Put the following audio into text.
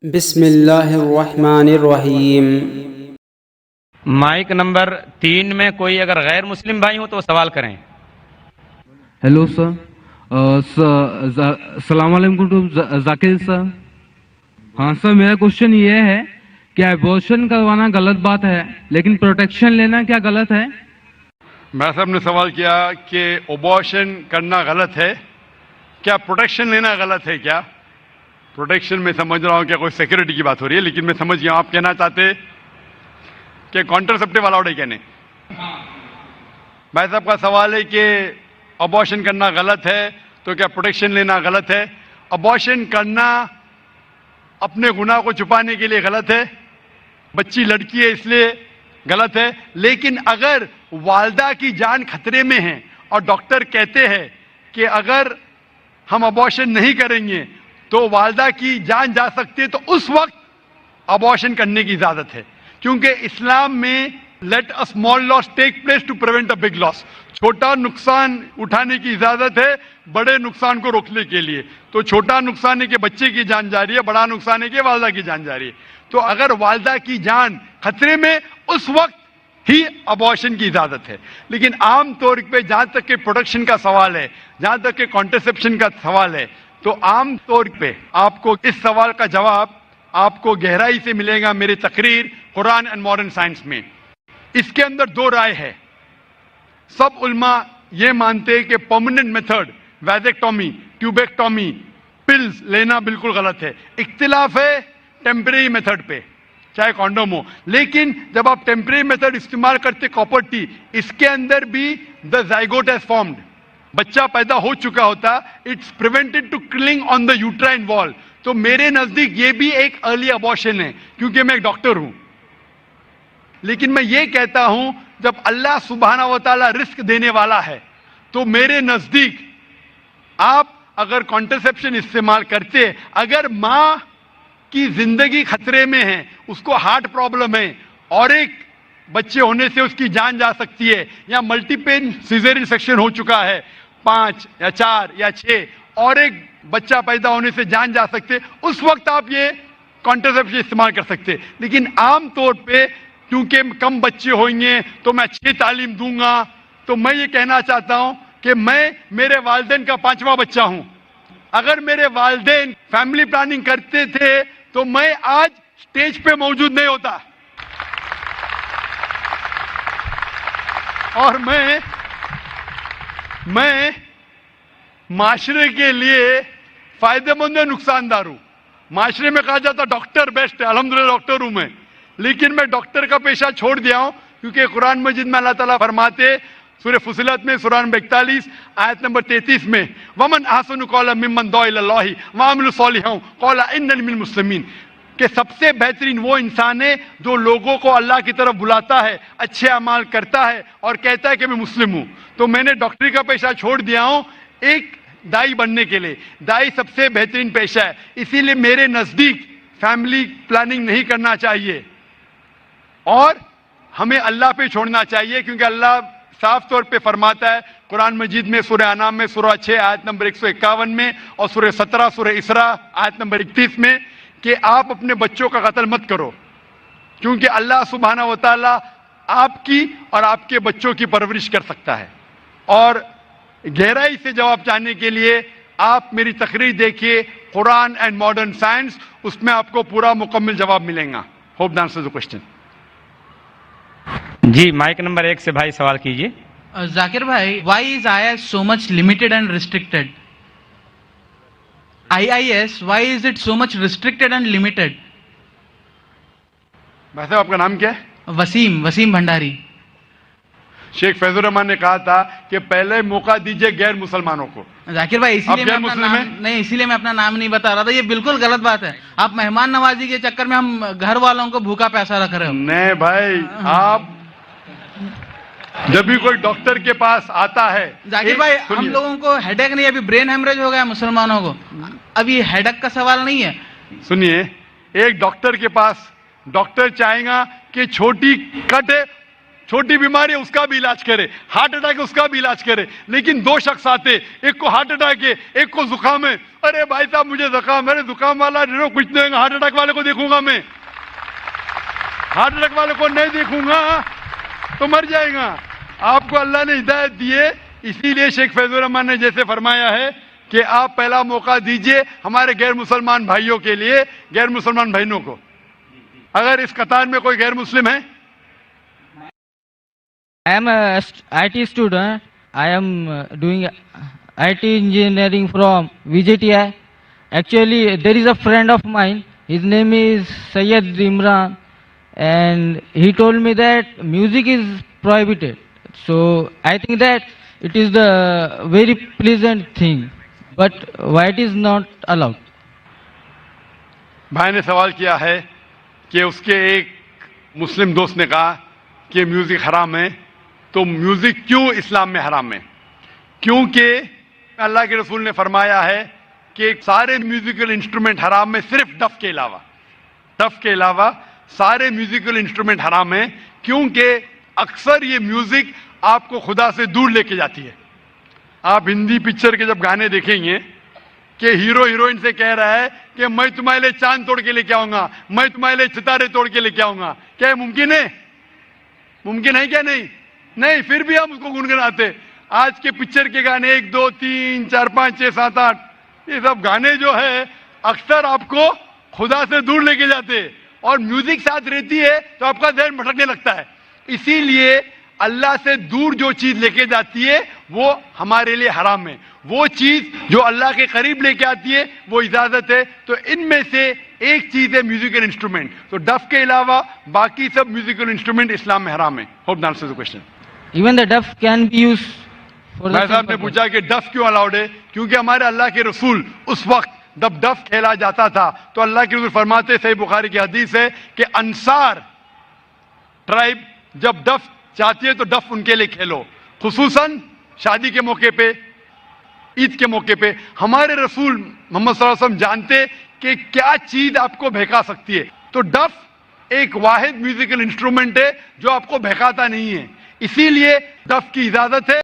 बिस्मिल्लाहिर्रहमानिर्रहीम। Mic number 3 में कोई अगर गैर मुस्लिम भाई हो तो सवाल करें। हेलो सर, सलाम वालेकुम टू जाकिर सर। हाँ सर, मेरा क्वेश्चन ये है कि एबॉर्शन करवाना गलत बात है, लेकिन प्रोटेक्शन लेना क्या गलत है? मैं साहब ने सवाल किया कि अबॉर्शन करना गलत है क्या, प्रोटेक्शन लेना गलत है क्या? प्रोटेक्शन में समझ रहा हूँ क्या कोई सिक्योरिटी की बात हो रही है, लेकिन मैं समझ गया आप कहना चाहते कि कॉन्ट्रासेप्टिव अलाउड है क्या नहीं। भाई साहब का सवाल है कि अबॉर्शन करना गलत है तो क्या प्रोटेक्शन लेना गलत है? अबॉर्शन करना अपने गुनाह को छुपाने के लिए गलत है, बच्ची लड़की है इसलिए गलत है। लेकिन अगर वालदा की जान खतरे में है और डॉक्टर कहते हैं कि अगर हम अबॉर्शन नहीं करेंगे तो वालदा की जान जा सकती है, तो उस वक्त अबॉर्शन करने की इजाजत है, क्योंकि इस्लाम में let a small loss take place to prevent a big loss, छोटा नुकसान उठाने की इजाजत है बड़े नुकसान को रोकने के लिए। तो छोटा नुकसान है कि बच्चे की जान जा रही है, बड़ा नुकसान है कि वालदा की जान जा रही है। तो अगर वालदा की जान खतरे में, उस वक्त ही अबॉर्शन की इजाजत है। लेकिन आम तौर पे जहां तक के प्रोटेक्शन का सवाल है, जहां तक के कॉन्ट्रासेप्शन का सवाल है, तो आम तौर पे आपको इस सवाल का जवाब आपको गहराई से मिलेगा मेरी तकरीर कुरान एंड मॉडर्न साइंस में। इसके अंदर दो राय है। सब उल्मा ये मानते हैं कि परमानेंट मेथड वैजेक्टोमी, ट्यूबेक्टोमी, पिल्स लेना बिल्कुल गलत है। इख्तिलाफ है टेम्परेरी मेथड पे, चाहे कॉन्डोम हो। लेकिन जब आप टेम्परेरी मेथड इस्तेमाल करते कॉपर टी, इसके अंदर भी द जाइगोट हैज फॉर्म्ड, बच्चा पैदा हो चुका होता, it's prevented to killing on the uterine wall. तो मेरे नजदीक ये भी एक अर्ली अबॉर्शन है, क्योंकि मैं एक डॉक्टर हूं। लेकिन मैं ये कहता हूं जब अल्लाह सुब्हाना व तआला रिस्क देने वाला है, तो मेरे नजदीक आप अगर कॉन्ट्रासेप्शन इस्तेमाल करते, अगर मां की जिंदगी खतरे में है, उसको हार्ट प्रॉब्लम है और एक बच्चे होने से उसकी जान जा सकती है, या मल्टीपल सिजेरियन सेक्शन हो चुका है 5 या 4 या 6 और एक बच्चा पैदा होने से जान जा सकते, उस वक्त आप ये कॉन्ट्रासेप्शन इस्तेमाल कर सकते। लेकिन आम तौर पे क्योंकि कम बच्चे होंगे तो मैं अच्छी तालीम दूंगा, तो मैं ये कहना चाहता हूं कि मैं मेरे वालिदैन का 5वां बच्चा हूं। अगर मेरे वालिदैन फैमिली प्लानिंग करते थे तो मैं आज स्टेज पे मौजूद नहीं होता। और मैं माशरे के लिए फायदेमंद है, नुकसानदार हूं। माशरे में कहा जाता डॉक्टर बेस्ट है, अल्हम्दुलिल्लाह डॉक्टर हूं मैं, लेकिन मैं डॉक्टर का पेशा छोड़ दिया हूं, क्योंकि कुरान मजीद में अल्लाह ताला फरमाते सूरह फुसिलत में सूरह नंबर 41 आयत नंबर 33 में, वमन अहसनु कौलन मिम्मन दुआ इलल्लाहि व अमिलु सालिहान क़ाला इन्ननी मिनल मुस्लिमीन, कि सबसे बेहतरीन वो इंसान है जो लोगों को अल्लाह की तरफ बुलाता है, अच्छे अमाल करता है और कहता है कि मैं मुस्लिम हूं। तो मैंने डॉक्टरी का पेशा छोड़ दिया हूं एक दाई बनने के लिए। दाई सबसे बेहतरीन पेशा है, इसीलिए मेरे नजदीक फैमिली प्लानिंग नहीं करना चाहिए और हमें अल्लाह पे छोड़ना चाहिए, क्योंकि अल्लाह साफ तौर पे फरमाता है कुरान मजीद में सूरह अनाम में सूरह 6 आयत नंबर 151 में और सूरह 17 सूरह इसरा आयत नंबर 31 में कि आप अपने बच्चों का कत्ल मत करो, क्योंकि अल्लाह सुब्हाना व तआला आपकी और आपके बच्चों की परवरिश कर सकता है। और गहराई से जवाब चाहने के लिए आप मेरी तकरीर देखिए कुरान एंड मॉडर्न साइंस, उसमें आपको पूरा मुकम्मल जवाब मिलेगा। Hope that answers the question. जी, माइक नंबर 1 से भाई सवाल कीजिए। जाकिर भाई, why is IIS so much limited and restricted? IIS, why is it so much restricted and limited? भाई साहब आपका नाम क्या है? वसीम भंडारी। शेख फैजुर रहमान ने कहा था कि पहले मौका दीजिए गैर मुसलमानों को। जाकिर भाई, इसीलिए मैं गैर अपना मुस्लिम नाम हैं? नहीं, इसीलिए मैं अपना नाम नहीं बता रहा था। ये बिल्कुल गलत बात है। आप मेहमान नवाजी के चक्कर में हम घर वालों को भूखा पैसा रख रहे हो। नहीं भाई, आप जब भी कोई डॉक्टर के पास आता है, जाकिर भाई, हम लोगों को हेडेक नहीं, अभी ब्रेन हेमरेज हो गया मुसलमानों को। अब ये हेडेक का सवाल नहीं है। सुनिए, एक डॉक्टर के पास डॉक्टर चाहेगा कि छोटी कट है छोटी बीमारी है उसका भी इलाज करे, हार्ट अटैक है उसका भी इलाज करे। लेकिन दो शख्स आते, एक को हार्ट अटैक है, एक को जुकाम है। अरे भाई साहब मुझे जुकाम है, जुकाम वाला कुछ नहीं होगा, हार्ट अटैक वाले को देखूंगा मैं, हार्ट अटैक वाले को नहीं देखूंगा तो मर जाएगा। आपको अल्लाह ने हिदायत दी है, इसीलिए शेख फैजुर रहमान ने जैसे फरमाया है कि आप पहला मौका दीजिए हमारे गैर मुसलमान भाइयों के लिए, गैर मुसलमान बहनों को। अगर इस कतार में कोई गैर मुस्लिम है? I am a IT student. I am doing IT engineering from VJTI. Actually, there is a friend of mine. His name is Sayyid Imran, and he told me that music is prohibited. So I think that it is the very pleasant thing, but why it is not allowed? भाई ने सवाल किया है कि उसके एक मुस्लिम दोस्त ने कहा कि म्यूजिक हराम है, तो म्यूजिक क्यों इस्लाम में हराम है? क्योंकि अल्लाह के रसूल ने फरमाया है कि सारे म्यूजिकल इंस्ट्रूमेंट हराम है, सिर्फ डफ के अलावा, डफ के अलावा सारे म्यूजिकल इंस्ट्रूमेंट हराम है, क्योंकि अक्सर ये म्यूजिक आपको खुदा से दूर लेके जाती है। आप हिंदी पिक्चर के जब गाने देखेंगे कि हीरो हीरोइन से कह रहा है कि मैं तुम्हारे लिए चांद तोड़ के लेके आऊंगा, मैं तुम्हारे लिए सितारे तोड़ के लेके आऊंगा, क्या ये मुमकिन है? मुमकिन है क्या? नहीं नहीं, फिर भी हम उसको गुनगुनाते। आज के पिक्चर के गाने 1 2 3 4 5 6 7 8 ये सब गाने जो है अक्सर आपको खुदा से दूर लेके जाते, और म्यूजिक साथ रहती है तो आपका ध्यान भटकने लगता है। इसीलिए अल्लाह से दूर जो चीज लेके जाती है वो हमारे लिए हराम है, वो चीज जो अल्लाह के करीब लेके आती है वो इजाजत है। तो इनमें से एक चीज है म्यूजिकल इंस्ट्रूमेंट, तो डफ के अलावा बाकी सब म्यूजिकल इंस्ट्रूमेंट इस्लाम में हराम है। Hope that answers the question. Even the duff can be used for the भाई साहब ने पूछा कि डफ क्यों अलाउड है? क्योंकि हमारे अल्लाह के रसूल उस वक्त जब डफ खेला जाता था तो अल्लाह के रसूल फरमाते, सही बुखारी की हदीस है कि अंसार ट्राइब जब डफ चाहती है तो डफ उनके लिए खेलो, खुसूसन शादी के मौके पे, ईद के मौके पे। हमारे रसूल मोहम्मद सल्लल्लाहु अलैहि वसल्लम जानते कि क्या चीज आपको बहका सकती है, तो डफ एक वाहिद म्यूजिकल इंस्ट्रूमेंट है जो आपको बहकाता नहीं है, इसीलिए डफ की इजाजत है।